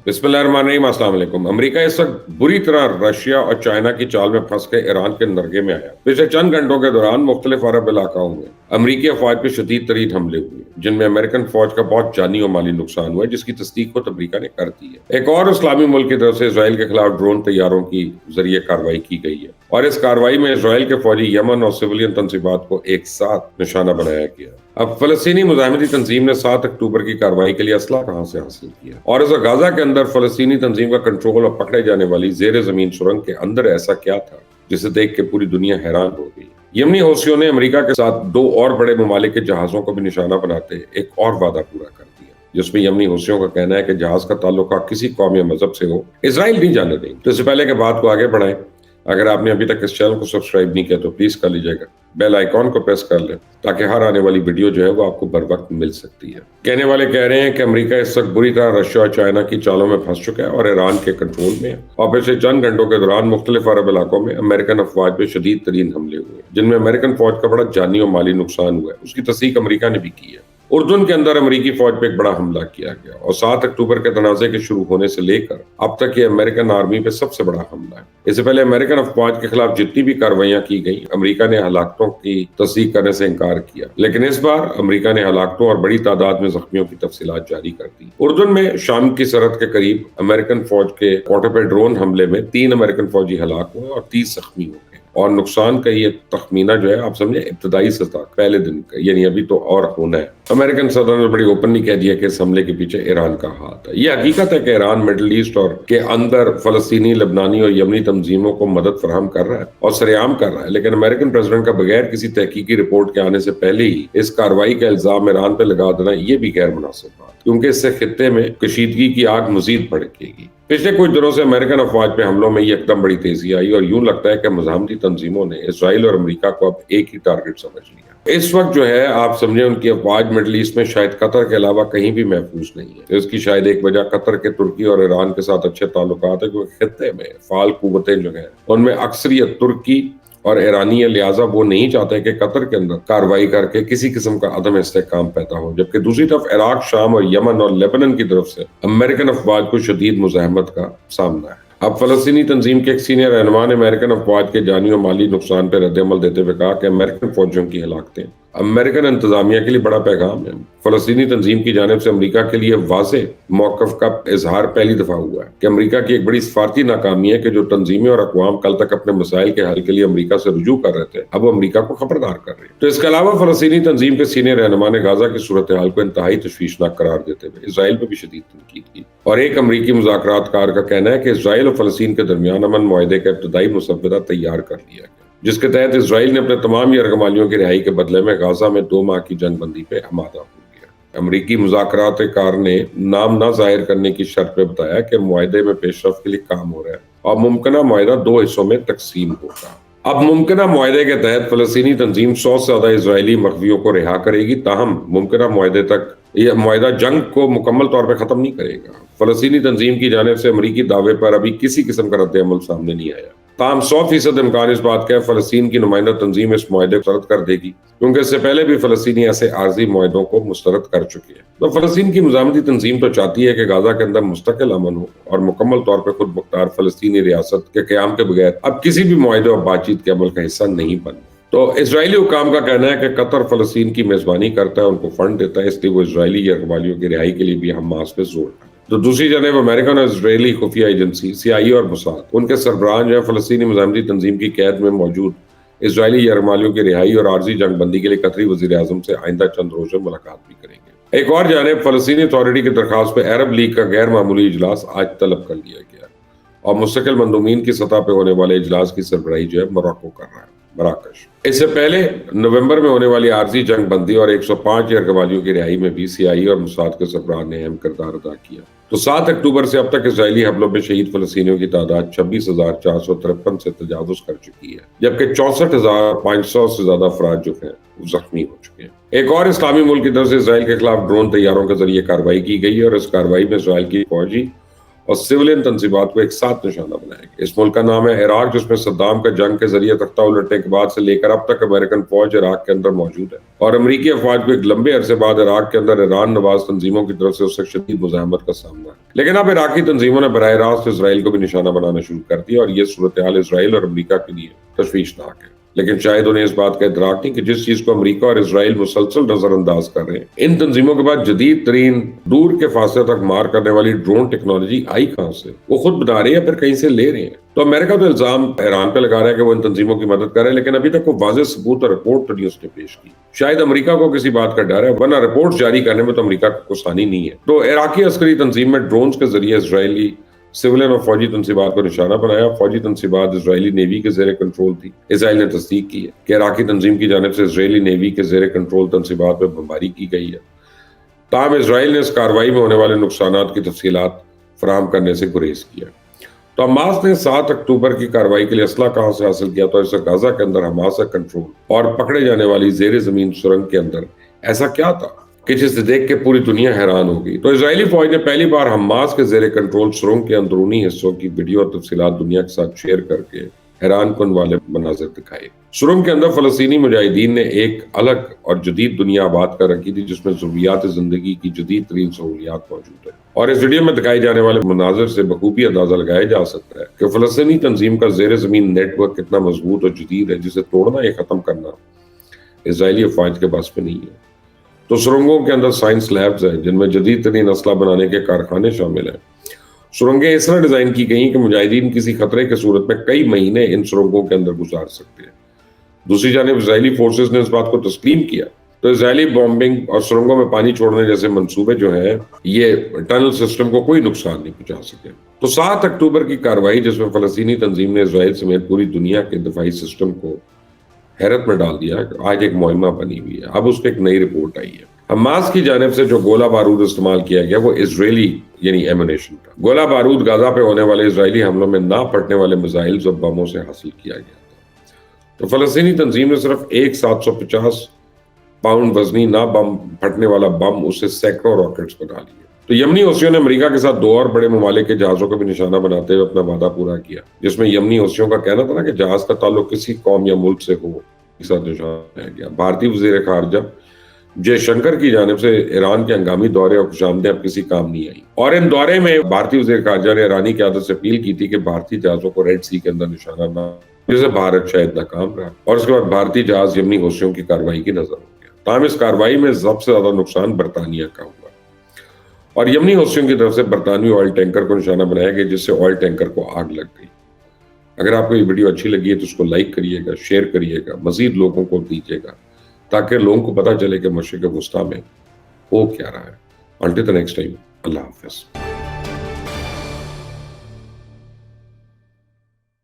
بسم اللہ الرحمن الرحیم، السلام علیکم۔ امریکہ اس وقت بری طرح رشیا اور چائنا کی چال میں پھنس کے ایران کے نرگے میں آیا۔ پچھلے چند گھنٹوں کے دوران مختلف عرب علاقوں میں امریکی افواج پہ شدید ترین حملے ہوئے، جن میں امریکن فوج کا بہت جانی اور مالی نقصان ہوا ہے، جس کی تصدیق خود امریکہ نے کر دی ہے۔ ایک اور اسلامی ملک کی طرف سے اسرائیل کے خلاف ڈرون طیاروں کی ذریعے کارروائی کی گئی ہے، اور اس کارروائی میں اسرائیل کے فوجی یمن اور سویلین تنصیبات کو ایک ساتھ نشانہ بنایا گیا۔ اب فلسطینی مزاحمتی تنظیم نے 7 اکتوبر کی کارروائی کے لیے اسلحہ کہاں سے حاصل کیا، اور اس غزہ کے اندر فلسطینی تنظیم کا کنٹرول اور پکڑے جانے والی زیر زمین سرنگ کے اندر ایسا کیا تھا جسے دیکھ کے پوری دنیا حیران ہو گئی۔ یمنی حوثیوں نے امریکہ کے ساتھ 2 اور بڑے ممالک کے جہازوں کو بھی نشانہ بناتے ایک اور وعدہ پورا کر دیا، جس میں یمنی حوثیوں کا کہنا ہے کہ جہاز کا تعلق کسی قوم یا مذہب سے ہو، اسرائیل نہیں جانے دیں گے۔ تو اس سے پہلے کہ بات کو آگے بڑھائیں، اگر آپ نے ابھی تک اس چینل کو سبسکرائب نہیں کیا تو پلیز کر لیجئے گا، بیل آئیکن کو پریس کر لیں تاکہ ہر آنے والی ویڈیو جو ہے وہ آپ کو بر وقت مل سکتی ہے۔ کہنے والے کہہ رہے ہیں کہ امریکہ اس وقت بری طرح رشیا اور چائنا کی چالوں میں پھنس چکا ہے اور ایران کے کنٹرول میں ہے، اور پچھلے چند گھنٹوں کے دوران مختلف عرب علاقوں میں امریکن افواج پہ شدید ترین حملے ہوئے، جن میں امریکن فوج کا بڑا جانی اور مالی نقصان ہوا ہے۔ اس کی تصدیق امریکہ نے بھی کی ہے۔ اردن کے اندر امریکی فوج پہ ایک بڑا حملہ کیا گیا، اور 7 اکتوبر کے تنازع کے شروع ہونے سے لے کر اب تک یہ امریکن آرمی پہ سب سے بڑا حملہ ہے۔ اس سے پہلے امریکن افواج کے خلاف جتنی بھی کارروائیاں کی گئیں، امریکہ نے ہلاکتوں کی تصدیق کرنے سے انکار کیا، لیکن اس بار امریکہ نے ہلاکتوں اور بڑی تعداد میں زخمیوں کی تفصیلات جاری کر دی۔ اردن میں شام کی سرحد کے قریب امریکن فوج کے کوٹے پہ ڈرون حملے میں 3 امریکن فوجی ہلاک ہوئے اور 30 زخمی ہو گئے، اور نقصان کا یہ تخمینہ جو ہے آپ سمجھیں ابتدائی سطح پہلے دن کا، یعنی ابھی تو اور ہونا ہے۔ امریکن صدر نے بڑی اوپنلی کہہ دیا کہ اس حملے کے پیچھے ایران کا ہاتھ ہے۔ یہ حقیقت ہے کہ ایران مڈل ایسٹ اور کے اندر فلسطینی، لبنانی اور یمنی تنظیموں کو مدد فراہم کر رہا ہے اور سرعام کر رہا ہے، لیکن امریکن پریزیڈنٹ کا بغیر کسی تحقیقی رپورٹ کے آنے سے پہلے ہی اس کارروائی کا الزام ایران پہ لگا دینا یہ بھی غیر مناسب بات، کیونکہ اس سے خطے میں کشیدگی کی آگ مزید بھڑکے گی۔ پچھلے کچھ دنوں سے امریکن افواج پہ حملوں میں یکدم بڑی تیزی آئی، اور یوں لگتا ہے کہ مزاحمتی تنظیموں نے اسرائیل اور امریکہ کو اب ایک ہی ٹارگٹ سمجھ لیا۔ اس وقت جو ہے آپ سمجھیں ان کی افواج مڈل ایسٹ میں شاید قطر کے علاوہ کہیں بھی محفوظ نہیں ہے۔ اس کی شاید ایک وجہ قطر کے ترکی اور ایران کے ساتھ اچھے تعلقات ہیں، کیونکہ خطے میں فعال قوتیں جو ہیں ان میں اکثریت ترکی اور ایرانی ہے، لہٰذا وہ نہیں چاہتے کہ قطر کے اندر کارروائی کر کے کسی قسم کا عدم استحکام پیدا ہو، جبکہ دوسری طرف عراق، شام اور یمن اور لیبنن کی طرف سے امریکن افواج کو شدید مزاحمت کا سامنا ہے۔ اب فلسطینی تنظیم کے ایک سینئر رہنما نے امریکن افواج کے جانی و مالی نقصان پر رد عمل دیتے ہوئے کہا کہ امریکن فوجیوں کی ہلاکتیں امریکن انتظامیہ کے لیے بڑا پیغام ہے۔ فلسطینی تنظیم کی جانب سے امریکہ کے لیے واضح موقف کا اظہار پہلی دفعہ ہوا ہے کہ امریکہ کی ایک بڑی سفارتی ناکامی ہے کہ جو تنظیمیں اور اقوام کل تک اپنے مسائل کے حل کے لیے امریکہ سے رجوع کر رہے تھے، اب وہ امریکہ کو خبردار کر رہے ہیں۔ تو اس کے علاوہ فلسطینی تنظیم کے سینئر رہنما نے غزہ کی صورتحال کو انتہائی تشویشناک قرار دیتے ہوئے اسرائیل پہ بھی شدید تنقید کی، اور ایک امریکی مذاکرات کار کا کہنا ہے کہ اسرائیل اور فلسطین کے درمیان امن معاہدے کا ابتدائی مسودہ تیار کر لیا گیا، جس کے تحت اسرائیل نے اپنے تمام یرغمالیوں کی رہائی کے بدلے میں غزہ میں 2 ماہ کی جنگ بندی پہ آمادہ ہو گیا۔ امریکی مذاکرات کار نے نام نہ ظاہر کرنے کی شرط پہ بتایا کہ معاہدے میں پیش رفت کے لیے کام ہو رہا ہے، اور ممکنہ معاہدہ 2 حصوں میں تقسیم ہوگا۔ اب ممکنہ معاہدے کے تحت فلسطینی تنظیم 100 سے زیادہ اسرائیلی مخفیوں کو رہا کرے گی، تاہم ممکنہ معاہدے تک یہ معاہدہ جنگ کو مکمل طور پہ ختم نہیں کرے گا۔ فلسطینی تنظیم کی جانب سے امریکی دعوے پر ابھی کسی قسم کا رد عمل سامنے نہیں آیا، تاہم 100% امکان اس بات کا ہے فلسطین کی نمائندہ تنظیم اس معاہدے کو مسترد کر دے گی، کیونکہ اس سے پہلے بھی فلسطینی ایسے عارضی معاہدوں کو مسترد کر چکے ہیں۔ تو فلسطین کی مزاحمتی تنظیم تو چاہتی ہے کہ غزہ کے اندر مستقل امن ہو اور مکمل طور پر خود مختار فلسطینی ریاست کے قیام کے بغیر اب کسی بھی معاہدے اور بات چیت کے عمل کا حصہ نہیں بننا۔ تو اسرائیلی حکام کا کہنا ہے کہ قطر فلسطین کی میزبانی کرتا ہے، ان کو فنڈ دیتا ہے، اس لیے وہ اسرائیلی یرغمالیوں کی رہائی کے لیے بھی حماس پہ زور ڈالتا ہے۔ تو دوسری جانب امریکن اور اسرائیلی خفیہ ایجنسی CIA اور موساد، ان کے سربراہ جو ہے فلسطینی مزاحمتی تنظیم کی قید میں موجود اسرائیلی یرغمالیوں کی رہائی اور عارضی جنگ بندی کے لیے قطری وزیر اعظم سے آئندہ چند روزوں میں ملاقات بھی کریں گے۔ ایک اور جانب فلسطینی اتھارٹی کی درخواست پہ عرب لیگ کا غیر معمولی اجلاس آج طلب کر لیا گیا، اور مستقل مندوبین کی سطح پہ ہونے والے اجلاس کی سربراہی جو ہے موراکو کر رہا ہے، مراکش۔ اس سے پہلے نومبر میں ہونے والی عارضی جنگ بندی اور 105 یرغمالیوں کی رہائی میں بھی CIA اور موساد کے سربراہ نے اہم کردار ادا کیا۔ تو 7 اکتوبر سے اب تک اسرائیلی حملوں میں شہید فلسطینیوں کی تعداد 26,453 سے تجاوز کر چکی ہے، جبکہ 64,500 سے زیادہ افراد جو ہیں وہ زخمی ہو چکے ہیں۔ ایک اور اسلامی ملک کی طرف سے اسرائیل کے خلاف ڈرون طیاروں کے ذریعے کارروائی کی گئی، اور اس کارروائی میں اسرائیل کی فوجی اور سولین تنصیبات کو ایک ساتھ نشانہ بنائے گا۔ اس ملک کا نام ہے عراق، جس میں صدام کا جنگ کے ذریعے تختہ الٹنے کے بعد سے لے کر اب تک امریکن فوج عراق کے اندر موجود ہے، اور امریکی افواج کو ایک لمبے عرصے بعد عراق کے اندر ایران نواز تنظیموں کی طرف سے اس سے شدید مزاحمت کا سامنا ہے۔ لیکن اب عراقی تنظیموں نے براہ راست اسرائیل کو بھی نشانہ بنانا شروع کر دیا، اور یہ صورتحال اسرائیل اور امریکہ کے لیے تشویشناک ہے۔ لیکن شاید انہیں اس بات کا ادراک نہیں کہ جس چیز کو امریکہ اور اسرائیل مسلسل نظر انداز کر رہے ہیں، ان تنظیموں کے بعد جدید ترین دور کے فاصلے تک مار کرنے والی ڈرون ٹیکنالوجی آئی کہاں سے؟ وہ خود بنا رہے ہیں پھر کہیں سے لے رہے ہیں؟ تو امریکہ تو الزام ایران پہ لگا رہا ہے کہ وہ ان تنظیموں کی مدد کر رہے ہیں، لیکن ابھی تک کوئی واضح ثبوت اور رپورٹ تو نہیں اس نے پیش کی۔ شاید امریکہ کو کسی بات کا ڈر ہے، ورنہ رپورٹ جاری کرنے میں تو امریکہ کو آسانی نہیں ہے۔ تو عراقی عسکری تنظیم میں ڈرونز کے ذریعے اسرائیلی سولین اور فوجی تنصیبات کو نشانہ بنایا۔ فوجی تنصیبات اسرائیلی نیوی کے زیر کنٹرول تھی۔ اسرائیل نے تصدیق کی ہے کہ عراقی تنظیم کی جانب سے اسرائیلی نیوی کے زیر کنٹرول تنصیبات پہ بمباری کی گئی ہے۔ تاہم اسرائیل نے اس کارروائی میں ہونے والے نقصانات کی تفصیلات فراہم کرنے سے گریز کیا۔ تو حماس نے 7 اکتوبر کی کارروائی کے لیے اسلحہ کہاں سے حاصل کیا؟ تو اسے غزہ کے اندر حماس کا کنٹرول اور پکڑے جانے والی زیر زمین سرنگ کے اندر ایسا کیا تھا کہ جسے دیکھ کے پوری دنیا حیران ہو گئی۔ تو اسرائیلی فوج نے پہلی بار حماس کے زیر کنٹرول سرنگ کے اندرونی حصوں کی ویڈیو اور تفصیلات دنیا کے ساتھ شیئر کر کے حیران کن والے مناظر دکھائے۔ سرنگ کے اندر فلسطینی مجاہدین نے ایک الگ اور جدید دنیا آباد کر رکھی تھی، جس میں ضروریات زندگی کی جدید ترین سہولیات موجود ہیں، اور اس ویڈیو میں دکھائے جانے والے مناظر سے بخوبی اندازہ لگایا جا سکتا ہے کہ فلسطینی تنظیم کا زیر زمین نیٹ ورک کتنا مضبوط اور جدید ہے، جسے توڑنا یا ختم کرنا اسرائیلی افواج کے بس میں نہیں ہے۔ تو سرنگوں کے اندر سائنس لیبز ہیں جن میں جدید ترین اسلحہ بنانے کے کارخانے شامل ہیں۔ سرنگیں اس طرح ڈیزائن کی گئی ہیں کہ مجاہدین کسی خطرے کے صورت میں کئی مہینے ان سرنگوں کے اندر گزار سکتے ہیں۔ دوسری جانب اسرائیلی فورسز نے اس بات کو تسلیم کیا، تو اسرائیلی بومبنگ اور سرنگوں میں پانی چھوڑنے جیسے منصوبے جو ہیں یہ ٹنل سسٹم کو کوئی نقصان نہیں پہنچا سکے۔ تو 7 اکتوبر کی کارروائی، جس میں فلسطینی تنظیم نے اسرائیل سمیت پوری دنیا کے دفاعی سسٹم کو حیرت میں ڈال دیا، آج ایک مہمہ بنی ہوئی ہے۔ اب اس کی ایک نئی رپورٹ آئی ہے۔ حماس کی جانب سے جو گولہ بارود استعمال کیا گیا وہ اسرائیلی یعنی ایمونیشن تھا۔ گولہ بارود غزہ پہ ہونے والے اسرائیلی حملوں میں نہ پھٹنے والے میزائلز اور بموں سے حاصل کیا گیا تھا۔ تو فلسطینی تنظیم نے صرف ایک 750 پاؤنڈ وزنی نہ بم پھٹنے والا بم اسے سینکڑوں راکٹس بنا لیے۔ تو یمنی حوثیوں نے امریکہ کے ساتھ 2 اور بڑے ممالک کے جہازوں کو بھی نشانہ بناتے ہوئے اپنا وعدہ پورا کیا، جس میں یمنی حوثیوں کا کہنا تھا نا کہ جہاز کا تعلق کسی قوم یا ملک سے ہو، اس ساتھ نشانہ بنایا گیا۔ بھارتی وزیر خارجہ جے شنکر کی جانب سے ایران کے ہنگامی دورے اور خوشامدیں اب کسی کام نہیں آئی، اور ان دورے میں بھارتی وزیر خارجہ نے ایرانی قیادت سے اپیل کی تھی کہ بھارتی جہازوں کو ریڈ سی کے اندر نشانہ نہ، جسے بھارت شاید ناکام رہا، اور اس کے بعد بھارتی جہاز یمنی حوثیوں کی کارروائی کی نظر ہو گیا۔ تاہم اس کارروائی میں سب سے زیادہ نقصان برطانیہ کا ہوا، اور یمنی حوثیوں کی طرف سے برطانوی آئل ٹینکر کو نشانہ بنایا گیا، جس سے آئل ٹینکر کو آگ لگ گئی۔ اگر آپ کو یہ ویڈیو اچھی لگی ہے تو اس کو لائک کریے گا، شیئر کریے گا، مزید لوگوں کو دیجیے گا، تاکہ لوگوں کو پتہ چلے کہ مشرق وسطیٰ میں ہو کیا رہا ہے۔ Until the next time, اللہ حافظ۔